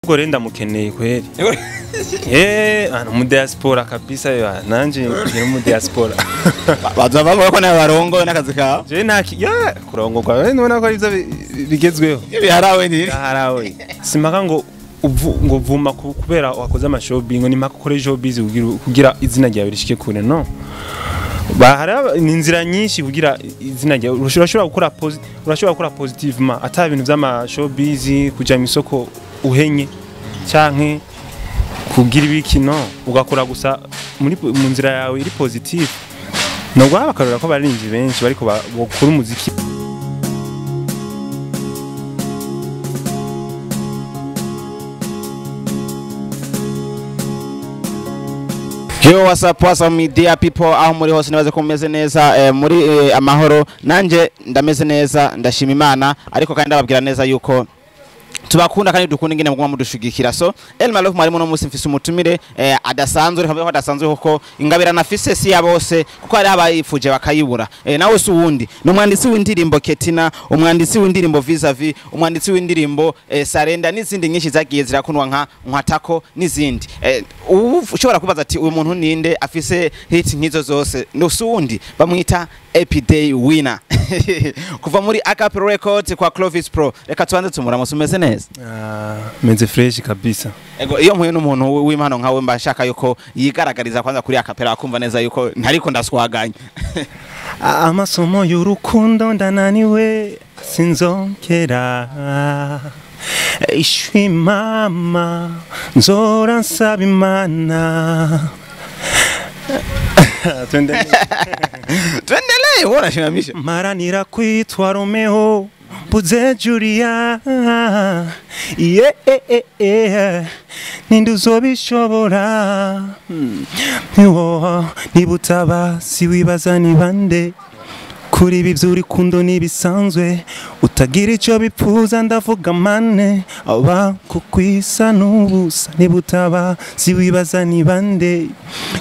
gore ndamukeneye kweli ana mu diaspora kabisa ya nanje ndi mu diaspora baza bamwe ko nawe barongo nakazi kawe je kurongorwa wewe nubona ko ivyo bigezweho biharawe ni harawe simaka ngo ngo vuma kubera wakoze amashopping ngo nimaka ukore showbiz kugira izina ryawe rishike kure no bahara ni inzira nyinshi kugira izina ryawe urashobora gukora positivement ata ibintu vy'ama showbiz kuja mu isoko uhenye canke kugira ibikino ugakora gusa mu nzira yawe iri positive no gwabakarura ko barinzi benshi bariko bakora umuziki. Yo, what's up media people, aho muri hose nibaze ko mumeze neza muri amahoro, nanje ndameze neza ndashima Imana, ariko kandi ndababwira neza yuko tubakunda kandi dukunda ingene muguma mudushigikira. So Elma Love marimo no musi mfise umutumire adasanzwe reka adasanzwe kuko ingabira nafise si ya bose kuko ari abayifuje bakayibura. Nawe si uwundi n'umwanditsi w'indirimbo Ketina, umwanditsi w'indirimbo Vis-a-Vis, umwanditsi w'indirimbo Sarenda n'izindi nyinshi zagiye zirakunwa nka Nkwatako n'izindi. Ushobora kubaza ati uyu muntu ninde afise hit nkizo zose? No si uwundi bamwita Everyday Winner kuva muri Akamo Records kwa Clovis Pro. Reka tubanze tumuramusa umeze neza. Meze fresh kabisa. Ego iyo mpuye n'umuntu w'Imana nkawe mba nshaka yuko yigaragariza kwanza kuri Akapera akumva neza yuko ntariko ndaswaganya. Amasomo y'urukundo ndananiwe sinzongera ishwi mama nzora nsaba Imana. Tuendelee unashimamisha. Maranira kwitwa Romeo buze Julia ninde uzobishobora nibutaba si wibaza ni bande kuri ibi by'urukundo nibisanzwe utagira icyo bipfuza ndavuga mane aba kukwisa n'ubusa nibutaba si wibaza ni bande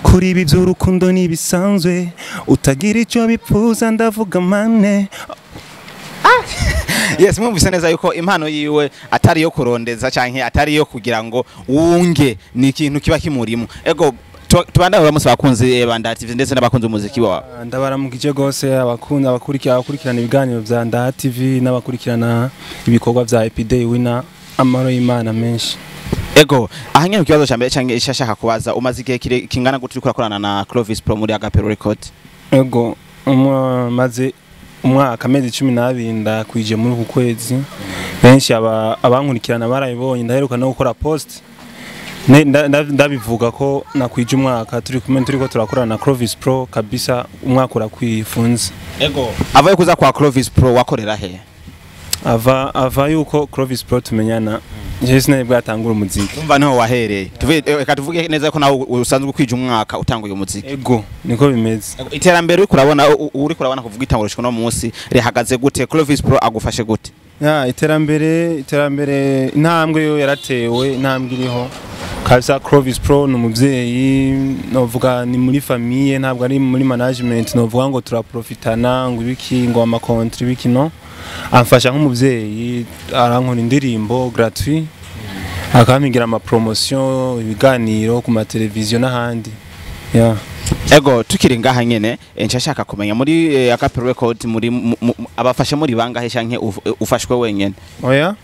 kuri ibi by'urukundo nibisanzwe utagira icyo bipfuza ndavuga mane. Yes, mwumvise neza yuko impano yiwe atari yo kurondeza canke atari yo kugira ngo wunge ni ikintu kiba kimurimo. Ego tubanda bamusi bakunze Banda TV ndetse n'abakunze umuziki wawe. Ndabaramukije gose abakurikirana ibiganiro vya Banda TV n'abakurikirana ibikorwa vya Everyday Winner, amaro y'Imana menshi. Ego ahanye mu kibazo cyambere canke ishashaka kubaza umaze igihe kingana gute uriko urakorana na Clovis Pro muri Akamo Records? Ego maze umwaka amezi 12 ndakwije muri uku kwezi. Benshi abankurikirana barayibonye ndaheruka no gukora post ndabivuga ko nakwije umwaka turiko turakorana na Clovis Pro kabisa umwaka urakwifunze. Ego avaye kuza kwa Clovis Pro wakorera he? Ava yuko Clovis Pro tumenyana Jesi naye bwatangura umuziki. Umva niho wahereye. Reka tuvuge neza ko nawe usanzwe kwije umwaka utanguye umuziki. Ego niko bimeze. Iterambere uri kurabona kuvuga itangurishwe no munsi rihagaze gute? Clovis Pro agufashe gute? Iterambere intambwe yo yaratewe, intambwe iriho. Kabisa Clovis Pro n'umuvyeyi novuga ni muri famille ntabwo ari muri management novuga ngo turaprofitana ngo ibiki ngo amakontra ibikino. Amfasha nk'umuvyeyi arankora indirimbo gratuit akamigira ama promotion ibiganiro ku ma televiziyo n'ahandi. Ego tukiri ngaha nyene nshashaka kumenya muri Akamo Records muri abafashe muri bangahe canke ufashwe wenyene? Oya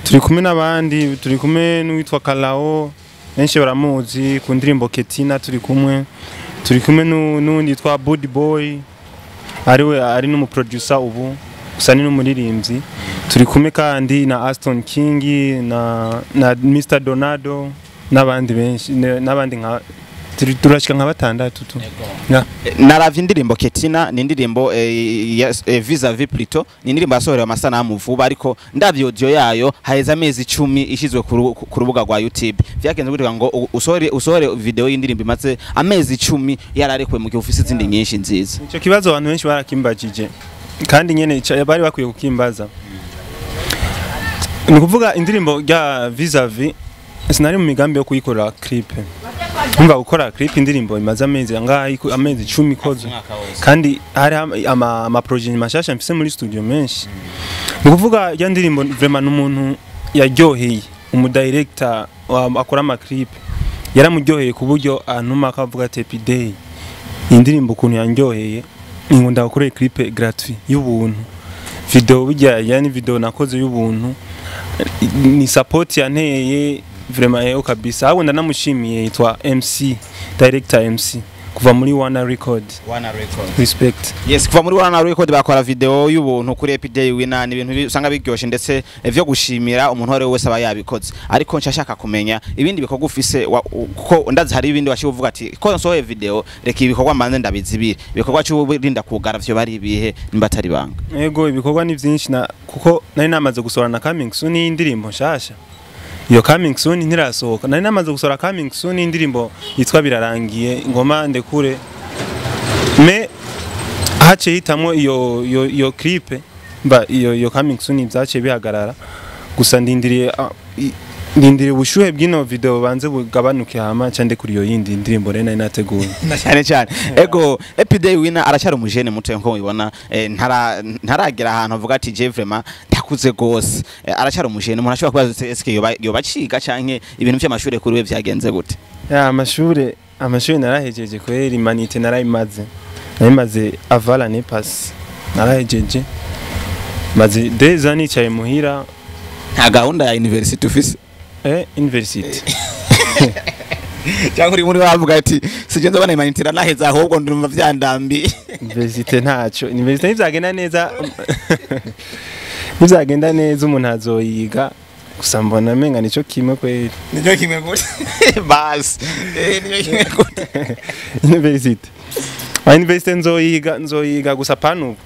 turi kumwe n'abandi, turi kumwe n'uwitwa Kalao benshi baramuzi ku ndirimbo Ketina, turi kumwe n'undi yitwa BANTU BWOY ari n'umu producer ubu gusa ni n'umuririmbyi. Turi kumwe kandi na Aston King na Mr Donado n'abandi benshi n'abandi nka turashika nka batandatu tu. Naravye indirimbo Ketina ni indirimbo Vis-a-Vis plutôt ni indirimbo yasohorewe amasanamu vuba ariko ndavye audio yayo haheza amezi 10 ishizwe ku rubuga rwa YouTube. Vyagenze gutega ngo usore video y'indirimbo imaze amezi 10 yararekwe mu gihe ufise izindi nyinshi nziza. Ico kibazo abantu benshi barakimbajije kandi nyene bari bakwiye kukimbaza. Ni kuvuga indirimbo ya Vis-a-Vis sinari mu migambi yo kuyikora clip. Umva gukora clip indirimbo imaze amezi angahe? Amezi 10 kozo. Kandi hari ama project mashasha mfise muri studio menshi. Ni kuvuga ya ndirimbo vraiment n'umuntu yaryoheye umudirector akora ama clip yaramuryoheye ku buryo antuma akavuga ati Epidey indirimbo ukuntu yanryoheye ngo ndakoreye clip gratuit y'ubuntu video bijya yani video nakoze y'ubuntu ni support yanteye vraiment kabisa ahubwo ndanamushimiye yitwa MC director MC kuva muri Wana Record respect yes kuva muri Wana Record bakora video y'ubuntu kuri Epidey wina ni ibintu usanga biryoshe ndetse vyo gushimira umuntu wari wese aba yabikoze ariko nshashaka kumenya ibindi bikorwa ufise kuko ndazi hari ibindi washi uvuga ati ko nsohoye video reka ibikorwa manze ndabizibira ibikorwa cy'uburinda kugara vyo bari ibihe nimba atari banga yego ibikorwa ni byinshi kuko nari namaze gusohora na coming soon y'indirimbo nshasha iyo coming soon ntirasohoka nari namaze gusohora coming soon y'indirimbo yitwa birarangiye ngoma ndekure me hace hitamo iyo clip mba iyo coming soon byace bihagarara gusa ndindiriye ubushuhe bw'ino video banze bugabanuke hama cyande kuri iyo yindi ndirimbo rena inateguye cyane ego Epidey wina aracyari umujene muto nko ubibona ntaragera ahantu avuga ati je vraiment ndakuze gose aracyari umujene umuntu ashobora kubaza eske yoba ciga canke ibintu by'amashure kuri we vyagenze gute ya amashure narahejeje kweri manite narayimaze avala ne pass narahejeje maze deza nicaye muhira nta gahunda ya university ufise university cyangwa uri muri bavuga ati sigenza bana imanitira naheza ahubwo ndumva vyandambi university ntaco university nizagenda neza umuntu azoyiga gusa mbona menga nico kimwe kweri gute bas nico kimwe gute university nzoyiga gusa panubu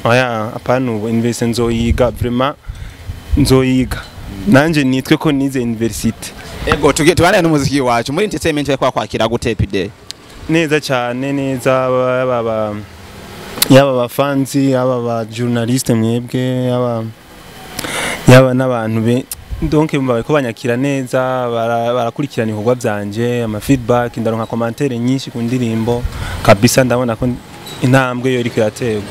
oya panubu university nzoyiga vraiment nzoyiga nanje nitwe ko nize university ego tugiye tubana n'umuziki wacu muri entertainment yo kwakira gute Epidey neza cyane neza yaba bafanzi yaba ba journaliste mwebwe yaba n'abantu be donc mbaye ko banyakira neza barakurikirana ibikorwa byanje ama feedback ndaronka commentaire nyinshi ku ndirimbo kabisa ndabona ko intambwe yo iri kiraterwa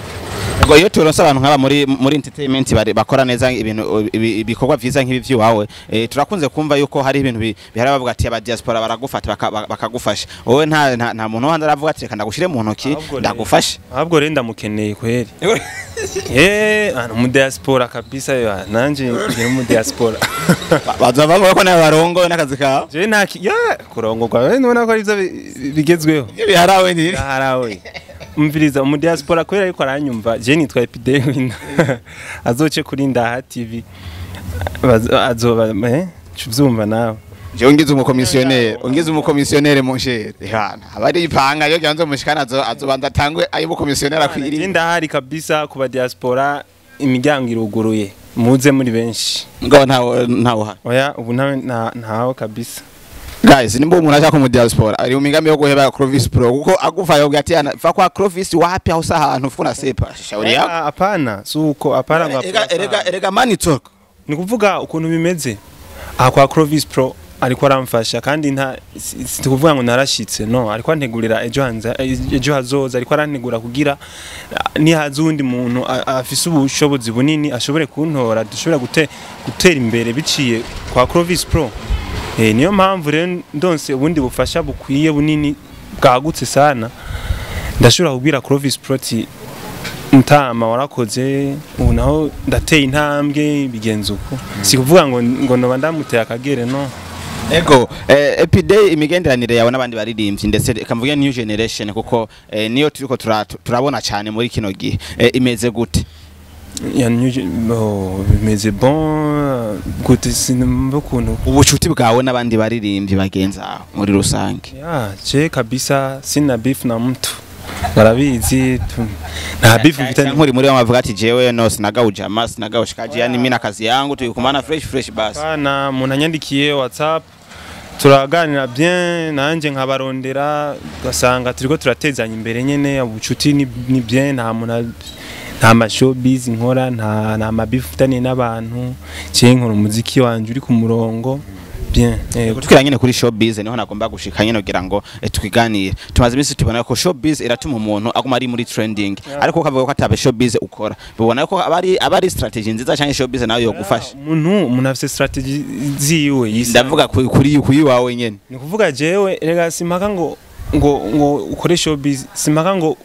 ego iyo turonse abantu nk'aba muri entertainment bakora neza ibintu bikorwa vyiza nk'ibi vyiwawe turakunze kumva yuko hari ibintu bihari bavuga ati aba diaspora baragufata bakagufasha wowe nta muntu wandi aravuga ati reka ndagushire mu ntoki ndagufasha ahubwo renda mukeneye kweri mu diaspora kabisa yo nanje ndi mu diaspora bazavuga ko nawe barongo n'akazi kawe je kurongorwa wewe nubona ko ari byo bigezweho biharawe umviriza mu diaspora kwera ariko aranyumva je nitwa Epidey wina azoce kuri Ndaha TV azoba cyuvyumva nawe je ungize umukomisiyonere mu nshere hana abari ipanga yo cyanzo mushikana azobanza tangwe ayi umukomisiyonere akwiri ndahari kabisa kuba diaspora imiryango iruguruye muze muri benshi ngo ntawo oya ubu ntawo kabisa guys nimbo umuntu ashaka mu diaspora ari umigambi yo guheba Clovis Pro kuko agufa yo gati fa kwa Clovis wapi aho sahantu funa sepa shauri yako hapana suko hapana erega money talk ni kuvuga ukuntu bimeze kwa Clovis Pro ariko aramfasha kandi nta kuvuga ngo narashitse no ariko antegurira ejo hazoza ariko arantegura kugira ni hazundi muntu afise ubushobozi bunini ashobore kuntora dushobora gutera imbere biciye kwa Clovis Pro niyo mpamvu rero ndonse ubundi bufasha bukwiye bunini bwagutse sana ndashobora kubwira Clovis Pro ati ntama warakoze ubu naho ndateye intambwe bigenze uko si kuvuga ngo noba ndamuteye akagere no ego Epidey imigenderanire yawe n'abandi baririmbyi ndetse kamvuge new generation kuko niyo turiko turabona cyane muri kino gihe imeze gute bimeze bon gute sinumva ukuntu ubucuti bwawe n'abandi baririmbyi bagenza muri rusange je kabisa sina beef na mtu barabizi nta beef vitani nkuri muri bavuga ati jewe no sinagawuja mas sinagawushikaje yani mimi na kazi yangu tuyikumana fresh basi bana umuntu anyandikiye WhatsApp turaganira bien nanje nkabarondera gasanga turiko turatezanya imbere nyene ubucuti ni bien nta mashowbiz nkora nta mabifu vitani n'abantu cye nkora umuziki wanje uri ku murongo bien tukira nyine kuri showbiz niho nagomba gushika nyine kugira ngo twiganire tumaze iminsi tubona ko showbiz iratuma umuntu aguma ari muri trending ariko ukavuga ko atabe showbiz ukora bibona ko abari strategy nziza cyane showbiz nayo yogufasha umuntu afite strategy ziwe ndavuga kuri wawe nyene ni kuvuga jewe rega simpaka ngo ukore showbiz simpaka ngo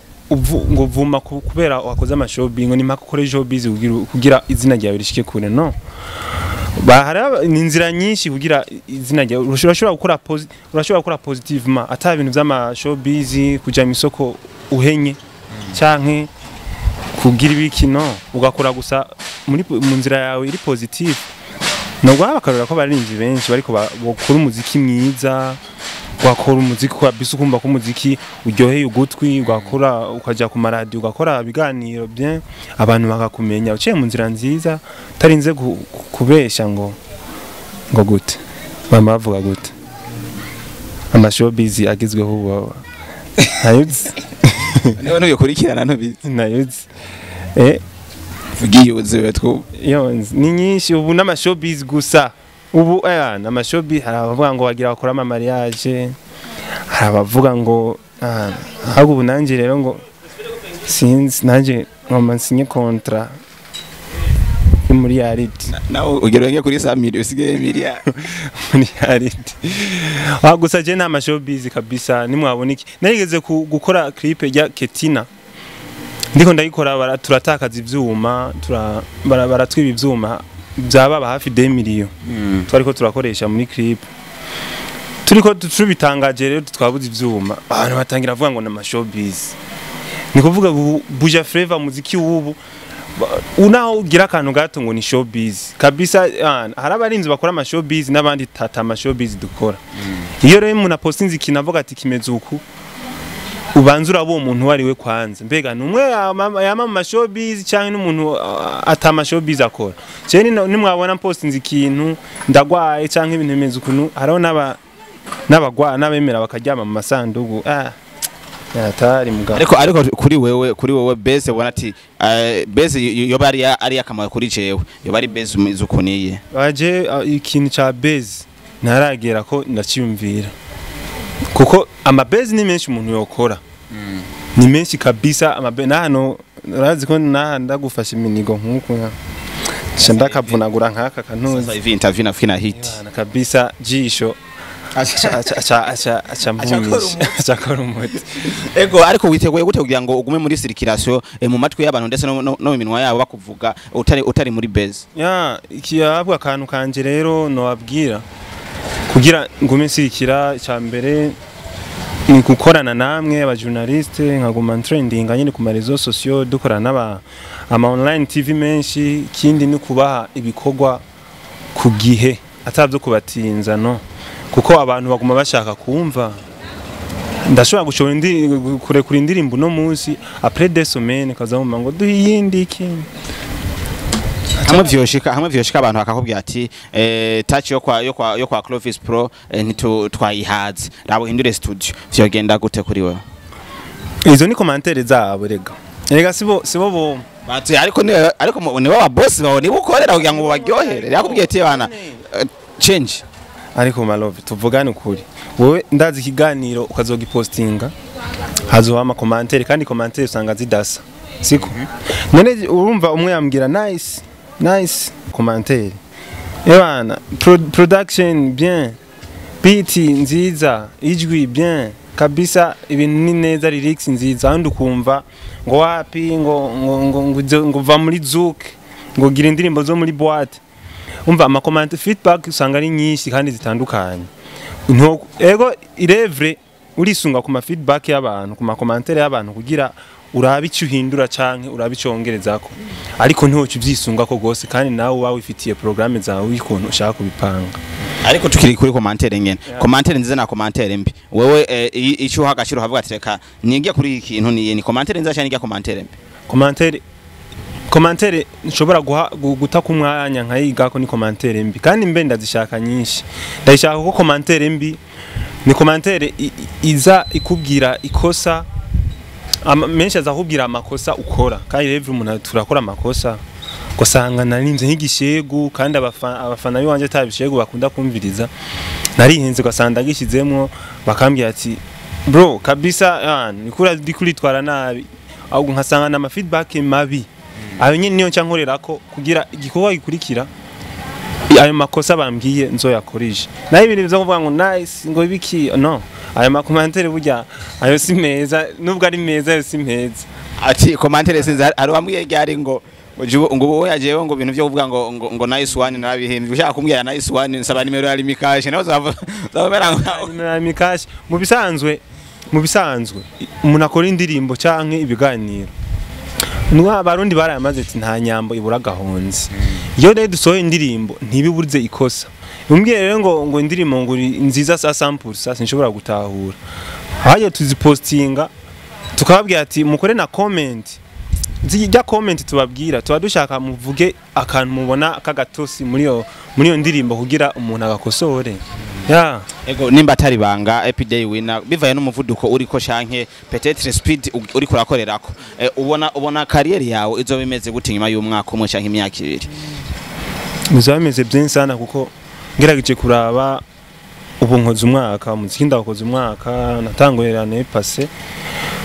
vuma kubera wakoze amashowbiz ngo nimaka ukore showbiz kugira izina ryawe rishike kure no bahara ni inzira nyinshi kugira izina ryawe urashobora gukora positivement ata ibintu by'ama showbiz kuja mu isoko uhenye canke kugira ibikino ugakora gusa mu nzira yawe iri positive no bakarora ko barinzi benshi bariko bakora umuziki mwiza wakora umuziki kwa bisukumba ko umuziki uryoheye ugutwi ugakora ukaja ku maradiyo ugakora biganiro bien abantu bakakumenya uciye mu nzira nziza tarinze kubesha ngo gute mama bavuga gute amashowbiz agizweho ubu nayuzi niho nukurikirana ntubizi nayuzi vugiye uziwe two ni nyinshi ubu n'amashowbiz gusa ubu amashowbiz hari abavuga ngo bagira bakora ama mariage hari abavuga ngo ahubwo ubu nanjye rero ngo sinzi nanjye ngoma nsinye contrat muri yariti nawe ugereye kuri 100 million usigaye miliyari muri yariti gusa je nta mashowbiz kabisa nimwabona iki narigeze gukora clip ya Ketina ndiko ndayikora turatakaza ivyuma baratwiba ivyuma byaba hafi 2 million twariko turakoresha muri clip turiko tubitangaje rero twabuze ivyuma abantu batangira avuga ngo na mashowbiz ni kuvuga buja flavor muziki wubu unaho ugira akantu gato ngo ni showbiz kabisa hari abarinzi bakora amashowbiz n'abandi tata amashowbiz dukora iyo rero umuntu apostinze ikintu avuga ati kimeze uku ubanza urabo umuntu wariwe kwanza mbega numwe yama mu showbiz cyangwa n'umuntu atama showbiz akora cyane nimwabona postinze ikintu ndagwaye cyangwa ibintu bimeze ukuntu haraho n'abemera bakaryama mu masandugu yatari mugabo ariko kuri wewe base ubona ati base yo bari ari akamo kuri jewe yo bari base umizukuniye baje ikintu cha base naragera ko ndaciyumvira kuko amabase ni menshi umuntu yokora ni menshi kabisa hano urazi ko ndagufasha iminigo nkuko ndakavunagura nkaka kanuzi hivi interview na fina hit kabisa jisho acha mbumye umuti ego ariko witeguye gute kugira ngo ugume muri circulation mu matwi y'abantu ndetse no mu minwa yabo bakuvuga utari muri base ikiyahabwa akantu kanje rero no wabwira kugira ngume nsirikira cya mbere ni gukorana namwe aba journaliste nkaguma trending nyine ku marezo sociaux dukorana ama online TV menshi kindi ni kubaha ibikorwa ku gihe atavyo kubatinza no kuko abantu baguma bashaka kumva ndashobora gushora kurekura indirimbo no munsi après des semaines kazamuma ngo duhiyindi iki hamwe vyoshika abantu bakakubwira ati touch yo kwa Clovis Pro twayihaze rabo hindure studio vyogenda gute kuri wewe izo ni commentaire zabo rega sibo bo bati ariko ni wa boss bawo ni bukorera kugira ngo baryohere yakubwiye ati bana change ariko malove tuvugane ukuri wowe ndazi ikiganiro ukazogipostinga hazoha ama commentaire kandi commentaire usanga zidasa siko none urumva umwe yambwira nice commentaire ebana production bien beat nziza ijwi bien kabisa ibintu ni neza lyrics nziza kandi ukumva ngo wapi ngo va muri zouk ngo gira indirimbo zo muri boîte umva ama comment feedback usanga ari nyinshi kandi zitandukanye ego irevre urisunga ku ma feedback y'abantu ku ma commentaire y'abantu kugira urabe icyo uhindura canke urabe icongerezako ariko ntocu byisunga ko gose kandi nawe wawifitiye programme zawe wikuntu ushaka kubipanga ariko tukiri kuri commentaire nyene commentaire nziza na commentaire mbi wewe icyo uhagashiro havuga ati reka nigiye kuri ikintu ni commentaire nziza cyane nigiye commentaire mbi commentaire nshobora guta ku mwanya nkayiga ko ni commentaire mbi kandi mbe ndazishaka nyinshi ndashaka ko commentaire mbi ni commentaire iza ikubwira ikosa menshi azakubwira amakosa ukora kandi revre umuntu turakora amakosa gusanga narinze nk'igishegu kandi abafana biwanje atabishegu bakunda kumviriza narihenze gasanda gishizemwo bakambwira ati bro kabisa nikura ndikuritwara nabi ahubwo nkasanga na feedback mabi ayo nyine niyo nca nkorerako kugira igikorwa gikurikira ayo makosa bambwiye nzoyakoresha nayo ibintu byo kuvuga ngo nice ngo ibiki no ayo makomantere burya ayo si meza nubwo ari meza ayo si meza ati komantere sinzi hari wambwiye ryari ngo wowe yajewe ngo ibintu byo kuvuga ngo nice one narabihembye ushaka kumbwira nice one nsaba nimero ya limikaje nawe uzabera na limikaje mu bisanzwe umuntu akora indirimbo canke ibiganiro nwa barundi barayamaze ati nta nyambo ibura gahonze iyo rero dusohoye indirimbo ntibiburize ikosa umbwiye rero ngo indirimbo ngo nziza sa sample sasa nshobora gutahura haje tuzipostinga tukababwira ati mukore na comment zijya comment tubabwira tuba dushaka muvuge akantu mubona kagatosi muri yo ndirimbo kugira umuntu agakosore ya ego nimba atari banga everyday winner bivaye n'umuvuduko uriko shanke peut-être speed uri kurakorerako ubona career yawe izo bimeze gute nyuma y'umwaka umwe shanke imyaka ibiri muzameze byinshi sana kuko ngerageje kuraba ubu nkoze umwaka muziki ndakoze umwaka natangorerane passé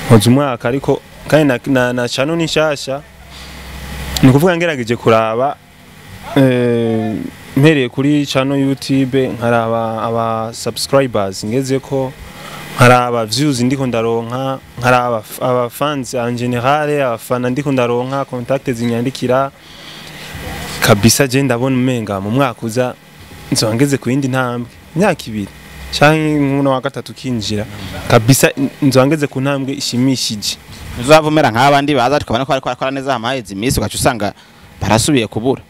nkoze umwaka ariko kandi na channel nishasha nikuvuga ngerageje kuraba mpereye kuri channel YouTube nkaraba aba subscribers ngeze ko nkaraba views ndiko ndaronka nkaraba aba fans en general abafana ndiko ndaronka contact zinyandikira kabisa je ndabona umenga mu mwaka uza nzongeze ku yindi ntambwe imyaka ibiri canke nk'uno wa gatatu kinjira kabisa nzongeze ku ntambwe ishimishije uzavumera nk'abandi baza tukabona ko ariko akora neza amahezi imisi ugacu usanga barasubiye kubura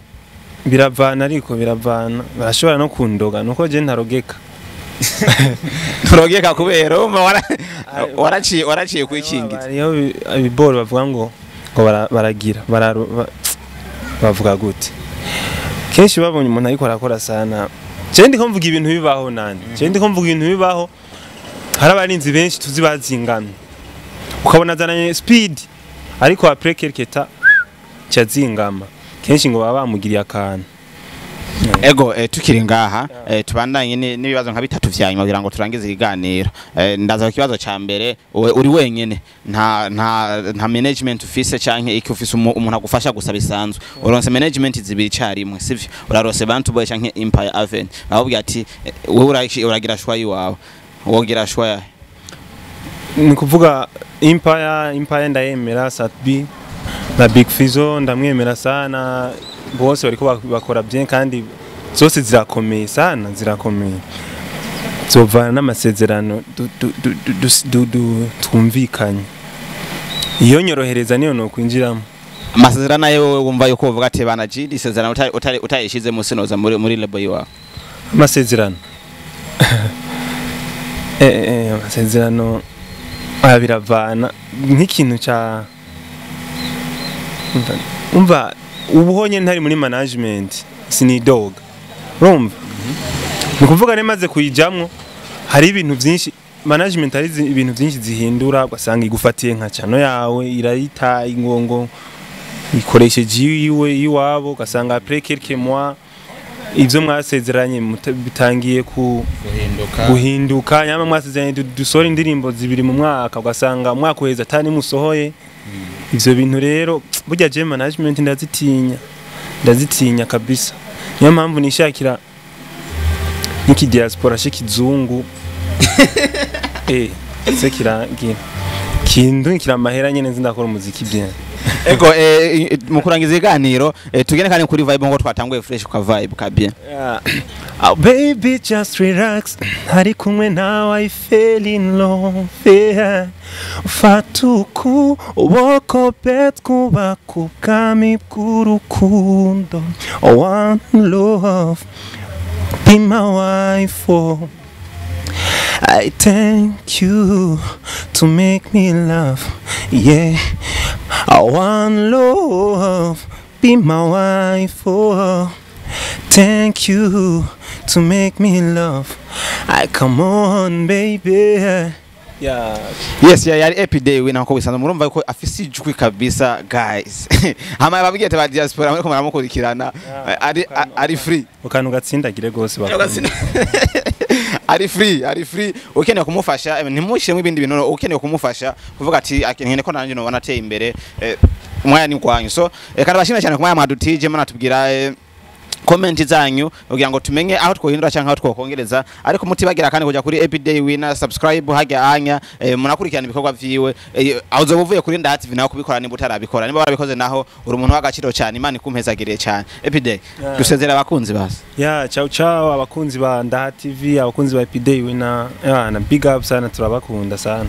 biravana ariko biravana barashobora no kundoga nuko je ntarogeka nturogeka kubera waraciye kwikingiza iyo ibiboro bavuga ngo baragira bavuga gute kenshi babonye umuntu ariko arakora sana je ndiko mvuga ibintu bibaho nani je ndiko mvuga ibintu bibaho hari abarinzi benshi tuzi bazingamye ukabona zananye speed ariko après quelque temps cyazingama kenshi ngo baba bamugiriye akantu ego tukiri ngaha tubandanye n'ibibazo nka bitatu vyanyuma kugira ngo turangize iganiro ndaza ikibazo ca mbere uri wenyene nta management ufise canke iki ufise umuntu agufasha gusa bisanzwe uronse management zibiri carimwe sivyo urarose Bantu Boy canke Empire Avenue ahubwo ati wowe uragira shwa yiwawe wogira shwa ni kuvuga Empire ndayemera Satbi na Big Fizo ndamwemera sana bose bariko bakora bien kandi zose zirakomeye sana zirakomeye zovana n'amasezerano twumvikanye iyo nyorohereza niyo no kwinjiramo amasezerano yewe wumva yuko uvuga ati bana jidi sezerano utayishize mu sinoza muri label yiwa amasezerano amasezerano biravana nk'ikintu ca umva ubuhonye ntari muri management sinidoga urumva nukuvuga nemaze kuyijamwo hari ibintu byinshi management ari ibintu byinshi zihindura ugasanga igufatiye nka cano yawe irayita ingongo ikoresheje iwabo ugasanga après quelques mois ivyo mwasezeranye bitangiye guhinduka nyama mwasezeranye dusora indirimbo zibiri mu mwaka ugasanga umwaka uheza atani musohoye ivyo bintu rero burya je management ndazitinya kabisa niyo mpamvu nishakira niki diaspora shikizungu sekira kindu kira mahera nyene nzindakora umuziki bien ego mukurangiza iganiro tugene kandi kuri vibe ngo twatanguye fresh kwa vibe ka bien oh baby just relax hari kumwe nawe I fell in love yeah fatuku uboko petku bakukami kurukundo one love be my wife for I thank you to make me laugh, yeah. I want love, be my wife, oh. Thank you to make me laugh. I come on, baby. Yes, yari Epiday we nako bisanzwe murumva ko afise ijwi kabisa guys. Hama babwiye te ba diaspora muri ko muramukurikirana ari free. Ukantu gatsindagire gose bakunda. Ari free ukeneye kumufasha ntimushiremo ibindi bintu ukeneye kumufasha kuvuga ati akeneye ko nanje no banateye imbere umwanya ni kwanyu so kandi bashimira cyane kumwanya mwadutije manatubwira comment zanyu kugira ngo tumenye aho twohindura cyangwa aho twokongereza ariko mutibagira kandi kujya kuri Epiday Winner subscribe hajya anya munakurikirana ibikorwa vyiwe aho uvuye kuri Nda TV naho kubikora nimba utarabikora nimba barabikoze naho uri umuntu w'agaciro cyane Imana ikumpezagiriye cyane Epiday dusezera abakunzi basi ciao abakunzi ba Nda TV abakunzi ba Epiday Winner na big up sana turabakunda sana